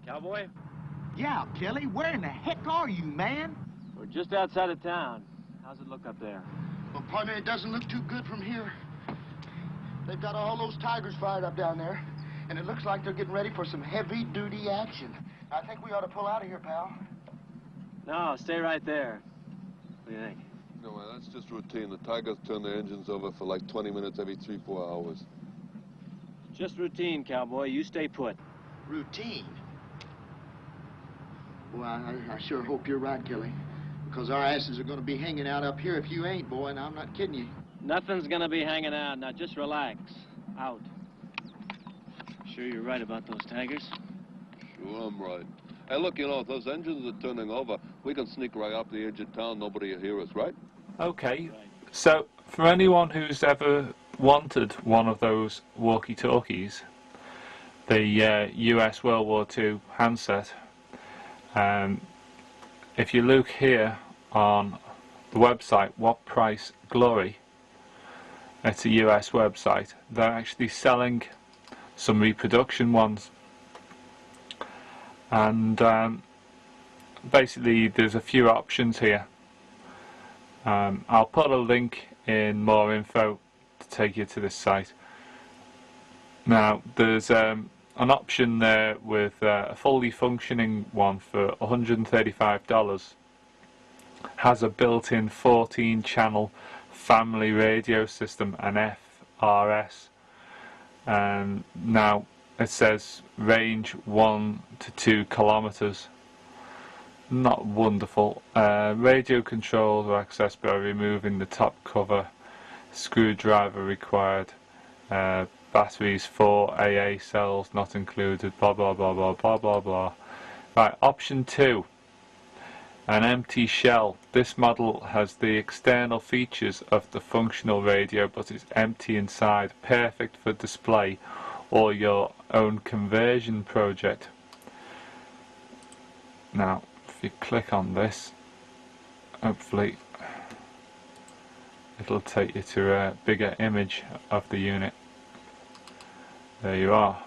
Cowboy? Yeah, Kelly, where in the heck are you, man? We're just outside of town. How's it look up there? Well, partner, it doesn't look too good from here. They've got all those tigers fired up down there, and it looks like they're getting ready for some heavy-duty action. I think we ought to pull out of here, pal. No, stay right there. What do you think? No, man, that's just routine. The Tigers turn their engines over for like 20 minutes every 3-4 hours. Just routine, Cowboy. You stay put. Routine? Well, I sure hope you're right, Kelly. Because our asses are going to be hanging out up here if you ain't, boy, and I'm not kidding you. Nothing's gonna be hanging out. Now, just relax. Out. Sure you're right about those tigers? Sure, I'm right. Hey, look, you know, if those engines are turning over, we can sneak right up the edge of town. Nobody will hear us, right? Okay, so for anyone who's ever wanted one of those walkie-talkies, the US World War II handset, if you look here on the website, What Price Glory, it's a US website, they're actually selling some reproduction ones. And basically there's a few options here. I'll put a link in more info to take you to this site. Now there's an option there with a fully functioning one for $135. Has a built-in 14-channel family radio system and FRS. Now it says range 1 to 2 kilometers. Not wonderful. Radio controls are accessed by removing the top cover. Screwdriver required. Batteries 4 AA cells not included. Blah blah blah blah blah blah blah. Right, option 2. An empty shell. This model has the external features of the functional radio, but it's empty inside. Perfect for display or your own conversion project. Now, if you click on this, hopefully it'll take you to a bigger image of the unit. There you are.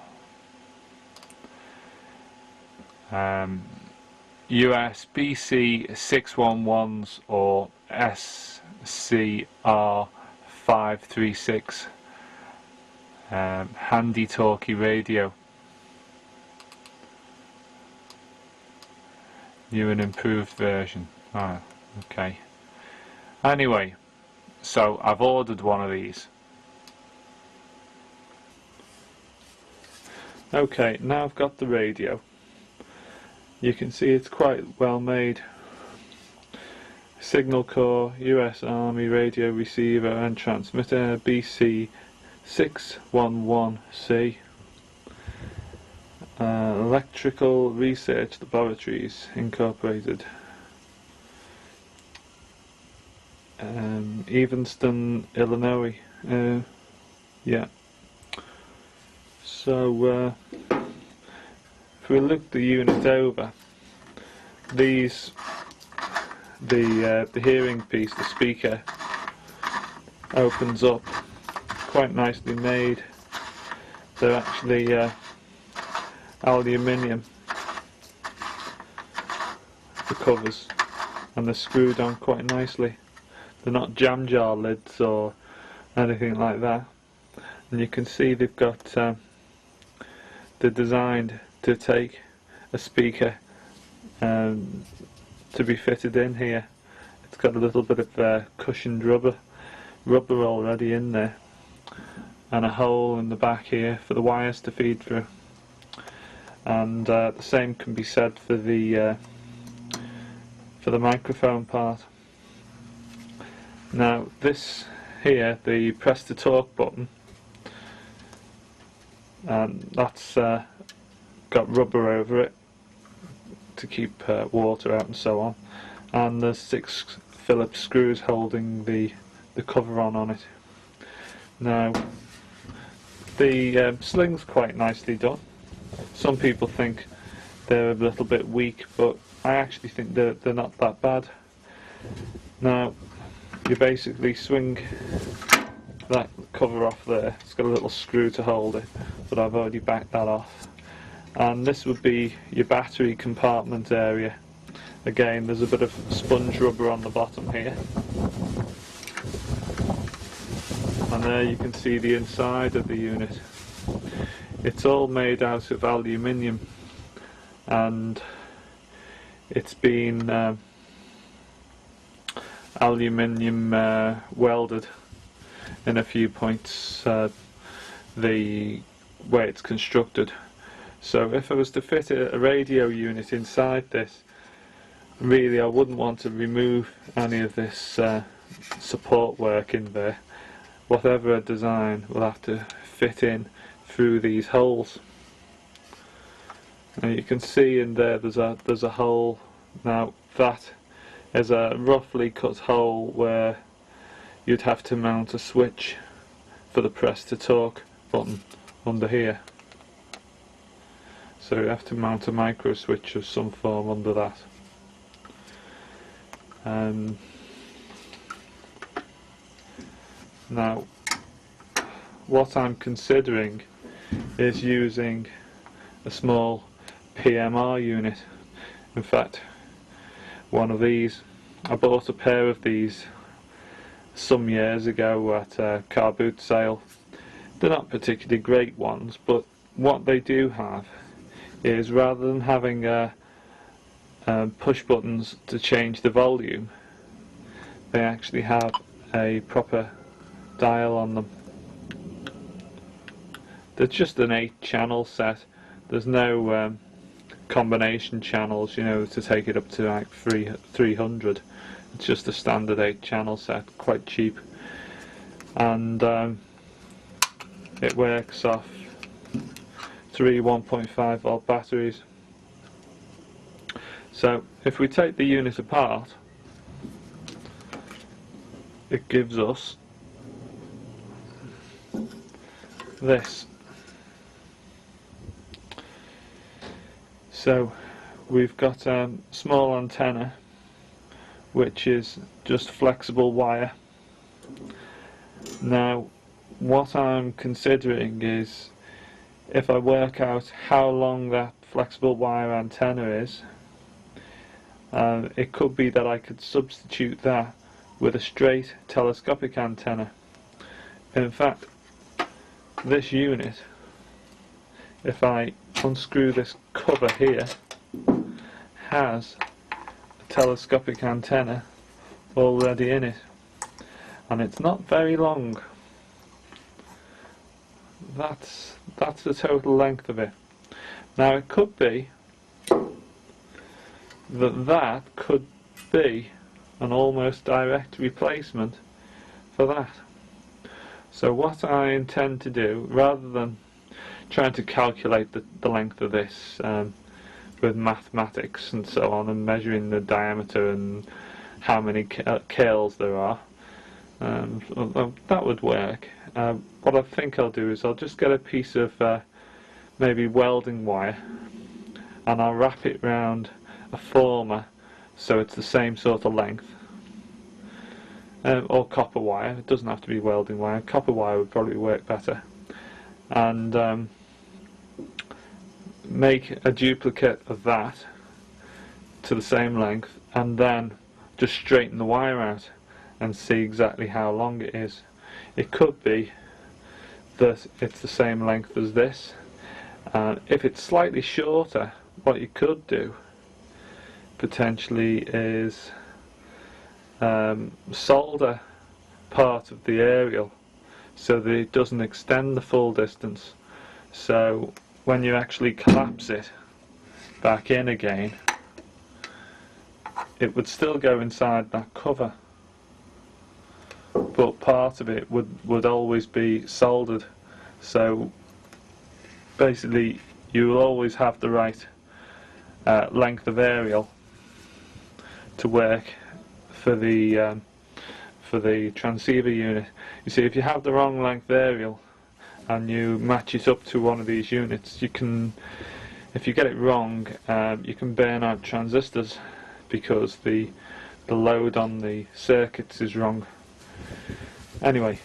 US BC-611s or SCR536 handy talkie radio. New and improved version. Ah, okay. Anyway, so I've ordered one of these. Okay, now I've got the radio. You can see it's quite well made. Signal core, US Army radio receiver and transmitter, BC-611-C. Electrical Research Laboratories Incorporated. Evanston, Illinois. Yeah. So if we look the unit over, these the hearing piece, the speaker, opens up, quite nicely made. They're actually aluminium, the covers, and they're screwed on quite nicely. They're not jam jar lids or anything like that. And you can see they've got they're designed to take a speaker to be fitted in here. It's got a little bit of cushioned rubber already in there, and a hole in the back here for the wires to feed through. And the same can be said for the microphone part. Now this here, the press to talk button, that's got rubber over it to keep water out and so on, and there's 6 Phillips screws holding the cover on it. Now the sling's quite nicely done. Some people think they're a little bit weak, but I actually think they're not that bad. Now you basically swing that cover off there. It's got a little screw to hold it, but I've already backed that off. and this would be your battery compartment area. Again, there's a bit of sponge rubber on the bottom here, and there you can see the inside of the unit. It's all made out of aluminium, and it's been aluminium welded in a few points, the way it's constructed. So if I was to fit a radio unit inside this, really I wouldn't want to remove any of this support work in there. Whatever I design will have to fit in through these holes. Now you can see in there there's a hole. Now that is a roughly cut hole where you'd have to mount a switch for the press to talk button under here. So you have to mount a micro switch of some form under that. Now what I'm considering is using a small PMR unit. In fact, one of these, I bought a pair of these some years ago at a car boot sale. They're not particularly great ones, but what they do have is, rather than having push buttons to change the volume, they actually have a proper dial on them. They're just an 8-channel set. There's no combination channels, you know, to take it up to like 300. It's just a standard 8-channel set, quite cheap, and it works off 3 1.5 volt batteries. So if we take the unit apart, it gives us this. So we've got a small antenna, which is just flexible wire. Now what I'm considering is, if I work out how long that flexible wire antenna is, it could be that I could substitute that with a straight telescopic antenna. In fact, this unit, if I unscrew this cover here, has a telescopic antenna already in it, and it's not very long. That's the total length of it. Now it could be that could be an almost direct replacement for that. So what I intend to do, rather than trying to calculate the length of this with mathematics and so on, and measuring the diameter and how many curls there are, that would work. What I think I'll do is I'll just get a piece of maybe welding wire, and I'll wrap it round a former so it's the same sort of length, or copper wire. It doesn't have to be welding wire. Copper wire would probably work better, and make a duplicate of that to the same length, and then just straighten the wire out and see exactly how long it is. It could be that it's the same length as this. If it's slightly shorter, what you could do potentially is solder part of the aerial so that it doesn't extend the full distance. So when you actually collapse it back in again, it would still go inside that cover, but part of it would always be soldered. So basically you will always have the right length of aerial to work for the transceiver unit. You see, if you have the wrong length aerial and you match it up to one of these units, you can, if you get it wrong, you can burn out transistors because the load on the circuits is wrong. Anyway,